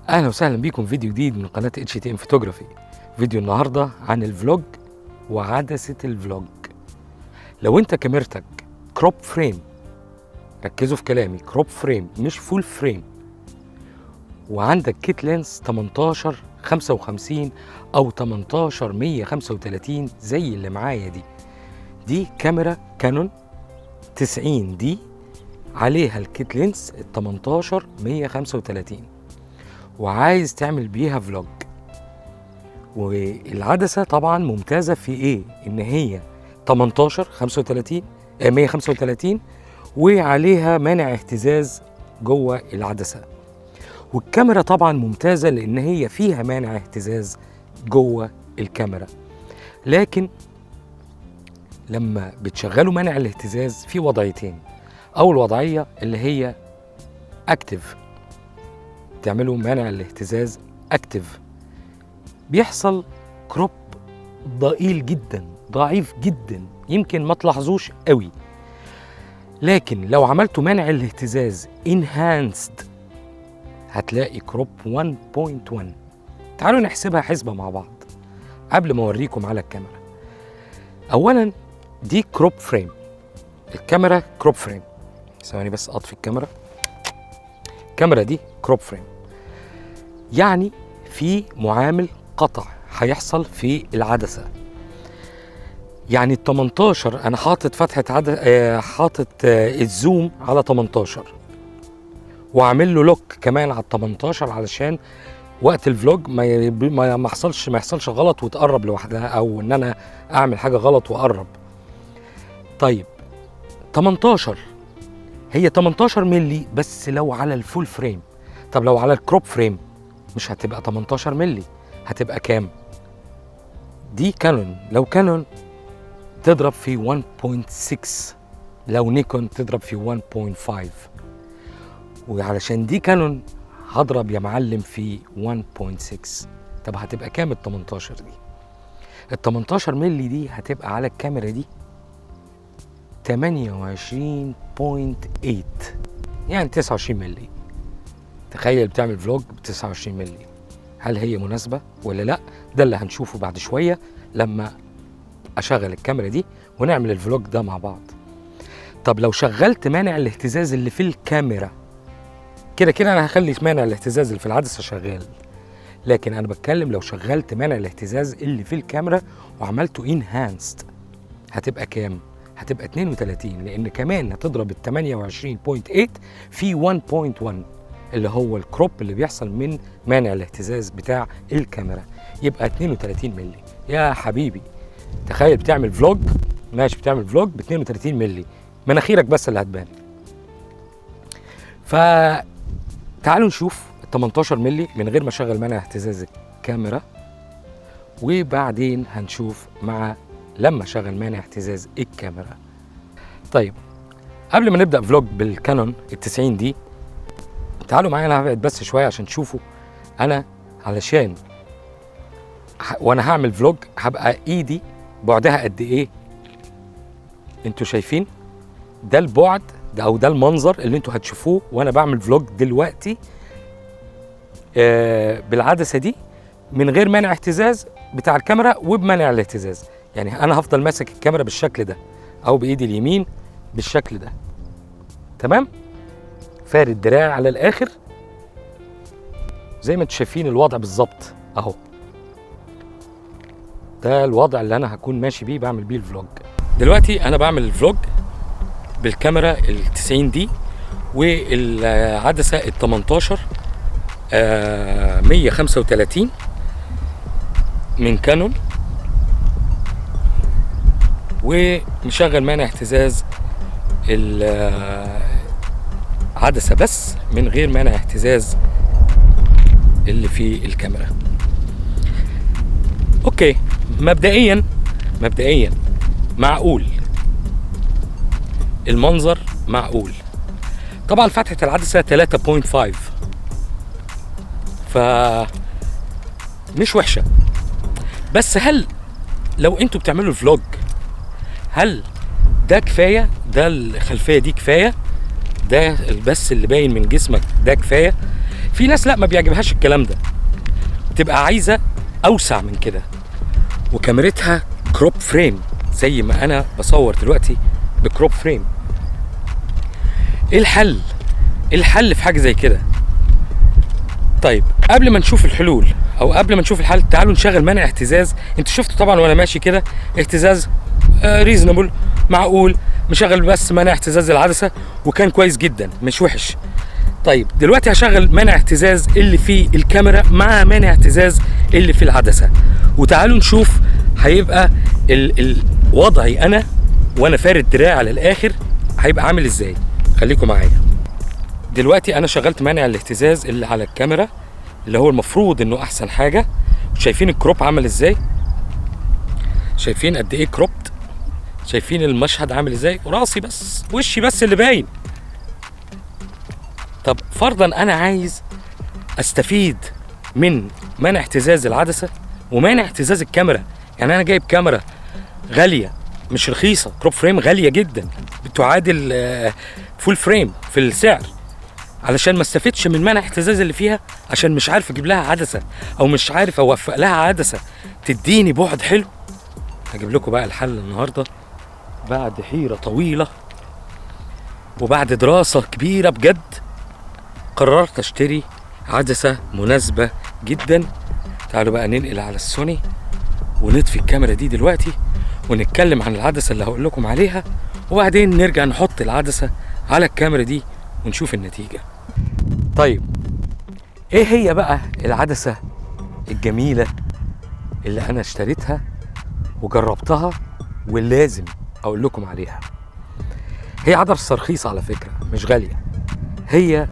اهلا وسهلا بيكم فيديو جديد من قناه HTM فوتوغرافي. فيديو النهارده عن الفلوج وعدسه الفلوج. لو انت كاميرتك كروب فريم، ركزوا في كلامي، كروب فريم مش فول فريم، وعندك كيت لينس 18 55 او 18 135 زي اللي معايا دي كاميرا كانون 90 دي، عليها الكيت لينس 18 135 وعايز تعمل بيها فلوج. والعدسه طبعا ممتازه في ايه؟ ان هي 18 35 135 وعليها مانع اهتزاز جوه العدسه. والكاميرا طبعا ممتازه لان هي فيها مانع اهتزاز جوه الكاميرا. لكن لما بتشغلوا مانع الاهتزاز في وضعيتين. اول وضعيه اللي هي اكتف، تعملوا مانع الاهتزاز اكتف، بيحصل كروب ضئيل جدا، ضعيف جدا، يمكن ما تلاحظوش قوي. لكن لو عملتوا مانع الاهتزاز enhanced هتلاقي كروب 1.1. تعالوا نحسبها حسبة مع بعض قبل ما اوريكم على الكاميرا. اولا دي كروب فريم، الكاميرا كروب فريم. ثواني بس اطفي الكاميرا. الكاميرا دي كروب فريم، يعني في معامل قطع هيحصل في العدسه. يعني ال 18 انا حاطط فتحه حاطط الزوم على 18 واعمل له لوك كمان على ال 18 علشان وقت الفلوج ما يحصلش غلط وتقرب لوحدها، او ان انا اعمل حاجه غلط واقرب. طيب 18 هي 18 مللي بس لو على الفول فريم. طب لو على الكروب فريم مش هتبقى 18 مللي، هتبقى كام؟ دي كانون، لو كانون تضرب في 1.6، لو نيكون تضرب في 1.5، وعلشان دي كانون هضرب يا معلم في 1.6. طب هتبقى كام ال 18 دي؟ ال 18 مللي دي هتبقى على الكاميرا دي 28.8، يعني 29 مللي. تخيل بتعمل فلوج ب 29 مللي، هل هي مناسبة ولا لا؟ ده اللي هنشوفه بعد شوية لما أشغل الكاميرا دي ونعمل الفلوج ده مع بعض. طب لو شغلت مانع الاهتزاز اللي في الكاميرا، كده أنا هخلي مانع الاهتزاز اللي في العدسة شغال، لكن أنا بتكلم لو شغلت مانع الاهتزاز اللي في الكاميرا وعملته انهانسد هتبقى كام؟ هتبقى 32، لأن كمان هتضرب ال 28.8 في 1.1 اللي هو الكروب اللي بيحصل من مانع الاهتزاز بتاع الكاميرا، يبقى 32 مللي. يا حبيبي تخيل بتعمل فلوج، ماشي، بتعمل فلوج ب 32 مللي، مناخيرك بس اللي هتبان. فتعالوا نشوف ال 18 مللي من غير ما اشغل مانع اهتزاز الكاميرا، وبعدين هنشوف لما اشغل مانع اهتزاز الكاميرا. طيب قبل ما نبدا فلوج بالكانون ال 90 دي، تعالوا معايا، انا هبعد بس شويه عشان تشوفوا انا علشان وانا هعمل فلوج هبقى ايدي بعدها قد ايه. انتوا شايفين ده البعد ده، او ده المنظر اللي انتوا هتشوفوه وانا بعمل فلوج دلوقتي بالعدسه دي من غير مانع اهتزاز بتاع الكاميرا وبمانع الاهتزاز. يعني انا هفضل ماسك الكاميرا بالشكل ده او بايدي اليمين بالشكل ده، تمام، فارد دراعي على الاخر زي ما انتوا شايفين الوضع بالظبط اهو. ده الوضع اللي انا هكون ماشي بيه بعمل بيه الفلوج. دلوقتي انا بعمل الفلوج بالكاميرا ال 90 دي والعدسه ال 18 135 من كانون، ومشغل مانع اهتزاز العدسه بس من غير مانع اهتزاز اللي في الكاميرا. اوكي، مبدئيا معقول، المنظر معقول. طبعا فتحة العدسة 3.5 مش وحشة، بس هل لو انتوا بتعملوا الفلوج هل ده كفاية؟ ده الخلفية دي كفاية؟ ده بس اللي باين من جسمك ده كفاية؟ في ناس لا ما بيعجبهاش الكلام ده، تبقى عايزه اوسع من كده، وكاميرتها كروب فريم زي ما انا بصور دلوقتي بكروب فريم. ايه الحل؟ الحل في حاجه زي كده. طيب قبل ما نشوف الحلول او قبل ما نشوف الحل، تعالوا نشغل مانع اهتزاز. انتوا شفتوا طبعا وانا ماشي كده اهتزاز ريزونبل، معقول، مشغل بس مانع اهتزاز العدسه وكان كويس جدا مش وحش. طيب دلوقتي هشغل مانع اهتزاز اللي في الكاميرا مع مانع اهتزاز اللي في العدسه، وتعالوا نشوف هيبقى وضعي انا وانا فارد دراعي على الاخر هيبقى عامل ازاي. خليكم معايا. دلوقتي انا شغلت مانع الاهتزاز اللي على الكاميرا اللي هو المفروض انه احسن حاجه. شايفين الكروب عمل ازاي؟ شايفين قد ايه كروبت؟ شايفين المشهد عامل ازاي؟ راسي بس، وشي بس اللي باين. طب فرضا انا عايز استفيد من مانع اهتزاز العدسه ومانع اهتزاز الكاميرا. يعني انا جايب كاميرا غاليه مش رخيصه، كروب فريم غاليه جدا بتعادل فول فريم في السعر، علشان ما استفدش من مانع اهتزاز اللي فيها عشان مش عارف اجيب لها عدسه او مش عارف اوفق لها عدسه تديني بعد حلو. هجيب لكم بقى الحل النهارده بعد حيره طويله وبعد دراسه كبيره بجد. قررت اشتري عدسه مناسبه جدا. تعالوا بقى ننقل على السوني ونطفي الكاميرا دي دلوقتي ونتكلم عن العدسه اللي هقول لكم عليها، وبعدين نرجع نحط العدسه على الكاميرا دي ونشوف النتيجه. طيب ايه هي بقى العدسه الجميله اللي انا اشتريتها وجربتها واللازم اقول لكم عليها؟ هي عدسه رخيصه على فكره مش غاليه، هي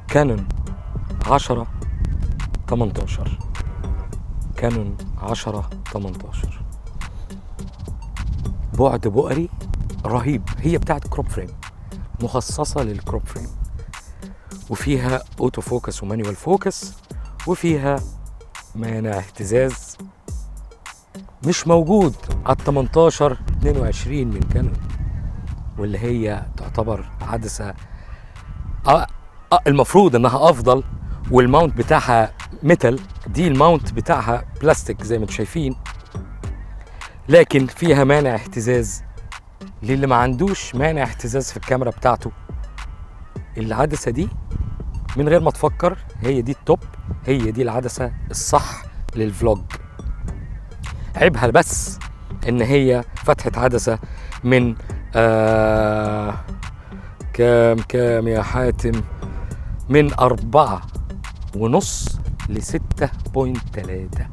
كانون 10-18. كانون 10-18 بعد بؤري رهيب. هي بتاعت كروب فريم، مخصصة للكروب فريم، وفيها اوتو فوكس ومانيوال فوكس، وفيها مانع اهتزاز مش موجود على 18-22 من كانون، واللي هي تعتبر عدسة المفروض انها افضل، والماونت بتاعها ميتال، دي الماونت بتاعها بلاستيك زي ما انتم شايفين، لكن فيها مانع اهتزاز. للي ما عندوش مانع اهتزاز في الكاميرا بتاعته، العدسة دي من غير ما تفكر هي دي التوب، هي دي العدسة الصح للفلوج. عيبها بس ان هي فتحة عدسة من كام يا حاتم، من 4.5 ل6.3.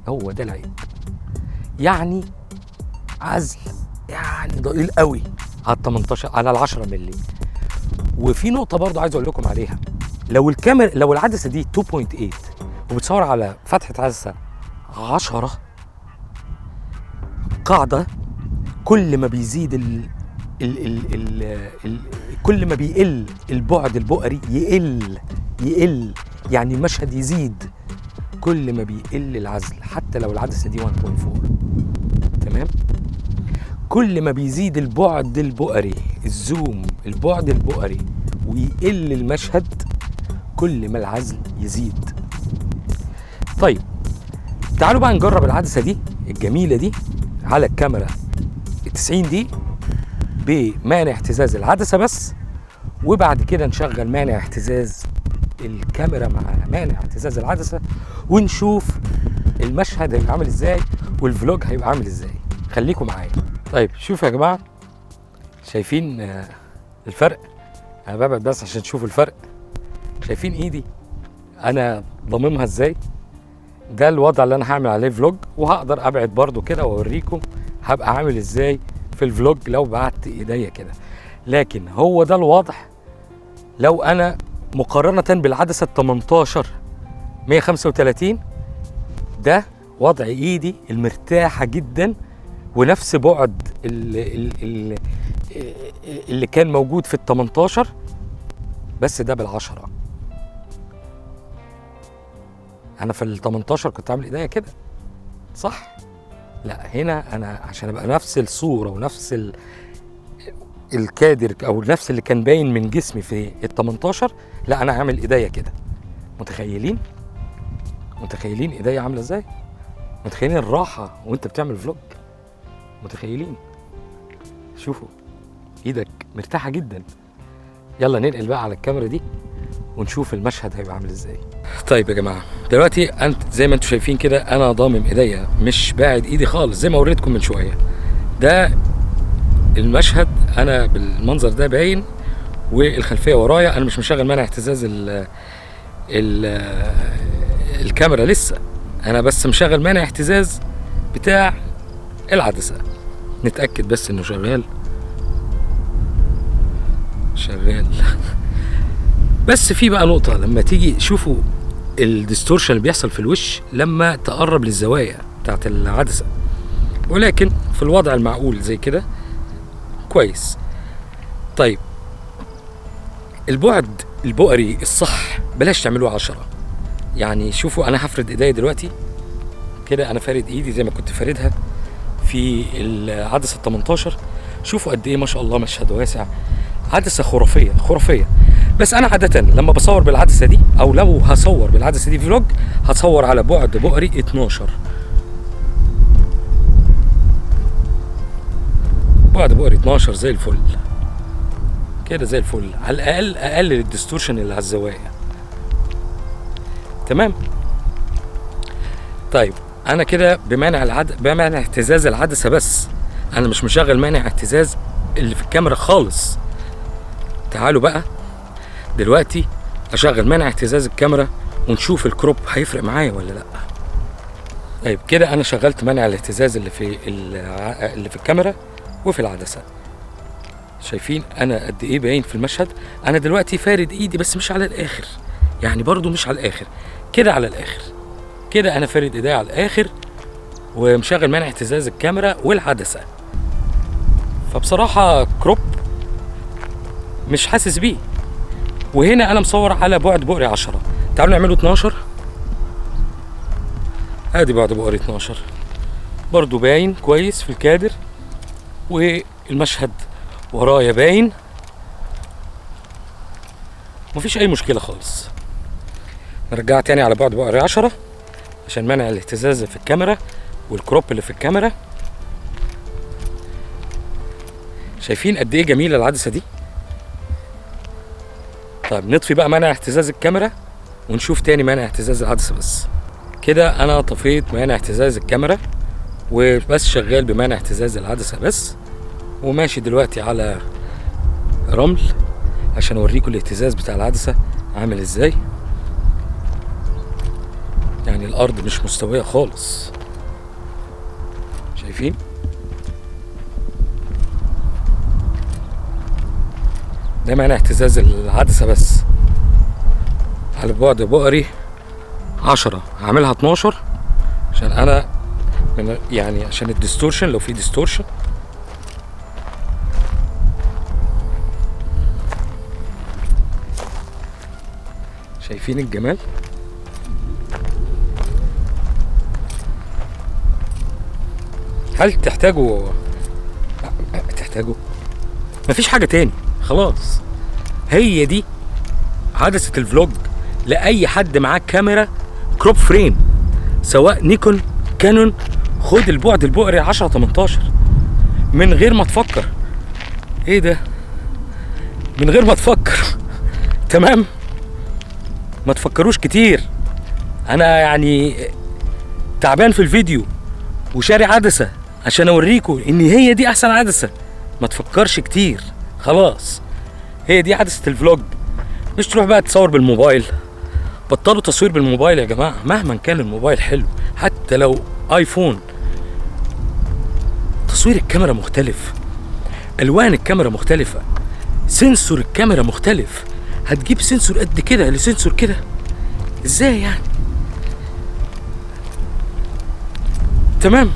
هو ده العيب، يعني عزل يعني ضئيل قوي على 18 على 10 مللي. وفي نقطة برضو عايز اقول لكم عليها، لو العدسة دي 2.8 وبتصور على فتحة عدسة 10 قاعدة، كل ما بيزيد كل ما بيقل البعد البؤري يقل يعني المشهد يزيد، كل ما بيقل العزل حتى لو العدسة دي 1.4. تمام؟ كل ما بيزيد البعد البؤري، الزوم، البعد البؤري، ويقل المشهد، كل ما العزل يزيد. طيب تعالوا بقى نجرب العدسة دي الجميلة دي على الكاميرا 90 دي بمانع اهتزاز العدسة بس، وبعد كده نشغل مانع اهتزاز الكاميرا مع مانع اهتزاز العدسة ونشوف المشهد هيبقى عامل ازاي والفلوج هيبقى عامل ازاي. خليكم معايا. طيب شوفوا يا جماعة، شايفين الفرق؟ انا ببعد بس عشان تشوفوا الفرق. شايفين ايدي انا ضممها ازاي؟ ده الوضع اللي انا هعمل عليه فلوج، وهقدر ابعد برضو كده واوريكم هبقى عامل ازاي في الفلوج لو بعدت ايديا كده. لكن هو ده الوضع لو انا مقارنة بالعدسة 18-135، ده وضع ايدي المرتاحة جدا ونفس بعد اللي كان موجود في ال18، بس ده بال10. انا في ال18 كنت عامل ايديا كده صح؟ لا هنا انا عشان ابقى نفس الصورة ونفس الكادر او نفس اللي كان باين من جسمي في ال 18، لا انا هعمل ايديا كده. متخيلين ايديا عامله ازاي؟ متخيلين الراحه وانت بتعمل فلوج؟ متخيلين؟ شوفوا ايدك مرتاحه جدا. يلا ننقل بقى على الكاميرا دي ونشوف المشهد هيبقى عامل ازاي. طيب يا جماعه، دلوقتي انت زي ما انتم شايفين كده انا ضامم ايديا، مش باعد ايدي خالص زي ما وريتكم من شويه. ده المشهد انا بالمنظر ده باين، والخلفيه ورايا. انا مش مشغل مانع اهتزاز ال الكاميرا لسه، انا بس مشغل مانع اهتزاز بتاع العدسه. نتاكد بس انه شغال. بس في بقى نقطه، لما تيجي شوفوا الديستورشن اللي بيحصل في الوش لما تقرب للزوايا بتاعت العدسه، ولكن في الوضع المعقول زي كده كويس. طيب البعد البؤري الصح بلاش تعملوه 10. يعني شوفوا انا هفرد ايديا دلوقتي كده، انا فارد ايدي زي ما كنت فاردها في العدسه 18. شوفوا قد ايه ما شاء الله، مشهد واسع، عدسه خرافيه. بس انا عاده لما بصور بالعدسه دي، او لو هصور بالعدسه دي فلوج، هتصور على بعد بؤري 12. بعد بؤري 12 زي الفل كده، زي الفل. على الاقل اقلل الديستورشن اللي على الزوايا. تمام. طيب انا كده بمانع اهتزاز العدسه بس، انا مش مشغل مانع اهتزاز اللي في الكاميرا خالص. تعالوا بقى دلوقتي اشغل مانع اهتزاز الكاميرا ونشوف الكروب هيفرق معايا ولا لا. طيب كده انا شغلت مانع الاهتزاز اللي في الكاميرا وفي العدسه. شايفين انا قد ايه باين في المشهد؟ انا دلوقتي فارد ايدي بس مش على الاخر، يعني برضو مش على الاخر، كده على الاخر كده. انا فارد ايدي على الاخر ومشغل مانع اهتزاز الكاميرا والعدسه. فبصراحه كروب مش حاسس بيه. وهنا انا مصور على بعد بؤري 10. تعالوا نعمله 12. ادي بعد بؤري 12 برضو باين كويس في الكادر، والمشهد ورايا باين، مفيش اي مشكله خالص. نرجع تاني على بعد بؤري 10 عشان منع الاهتزاز في الكاميرا والكروب اللي في الكاميرا. شايفين قد ايه جميله العدسه دي؟ طيب نطفي بقى مانع اهتزاز الكاميرا ونشوف تاني مانع اهتزاز العدسه بس. كده انا طفيت مانع اهتزاز الكاميرا وبس شغال بمانع اهتزاز العدسه بس، وماشي دلوقتي على رمل عشان اوريكم الاهتزاز بتاع العدسه عامل ازاي. يعني الارض مش مستويه خالص، شايفين؟ ده معنى اهتزاز العدسه بس على بعد بؤري 10. هعملها 12 عشان انا يعني عشان الديستورشن، لو في ديستورشن. شايفين الجمال؟ هل تحتاجوا مفيش حاجة تاني خلاص. هي دي عدسة الفلوج لأي حد معاه كاميرا كروب فريم، سواء نيكون كانون. خد البعد البؤري 10 18 من غير ما تفكر. ايه ده؟ من غير ما تفكر. تمام؟ ما تفكروش كتير. انا يعني تعبان في الفيديو وشاري عدسة عشان اوريكم ان هي دي احسن عدسة. ما تفكرش كتير خلاص، هي دي عدسة الفلوج. مش تروح بقى تصور بالموبايل. بطلوا تصوير بالموبايل يا جماعة، مهما كان الموبايل حلو، حتى لو ايفون. تصوير الكاميرا مختلف، الوان الكاميرا مختلفة، سنسور الكاميرا مختلف. هتجيب سنسور قد كده لسنسور كده ازاي يعني؟ تمام.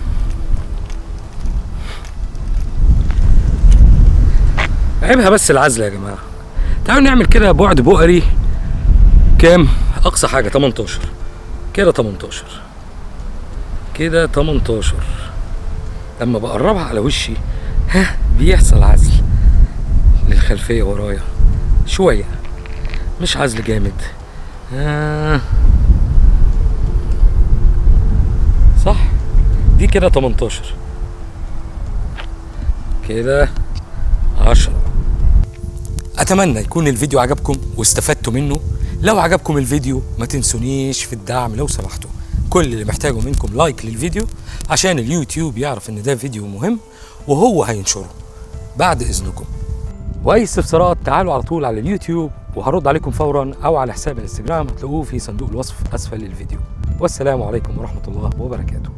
عيبها بس العزل يا جماعة. تعالوا نعمل كده بعد بؤري كام؟ اقصى حاجة 18 كده، 18 كده، 18. لما بقربها على وشي ها بيحصل عزل. للخلفية ورايا شوية، مش عزل جامد. صح، دي كده 18 كده 10. اتمنى يكون الفيديو عجبكم واستفدتوا منه. لو عجبكم الفيديو ما تنسونيش في الدعم لو سمحتوا. كل اللي محتاجه منكم لايك للفيديو عشان اليوتيوب يعرف ان ده فيديو مهم وهو هينشره بعد اذنكم. واي استفسارات تعالوا على طول على اليوتيوب وهرد عليكم فورا، او على حساب الانستجرام هتلاقوه في صندوق الوصف اسفل الفيديو. والسلام عليكم ورحمة الله وبركاته.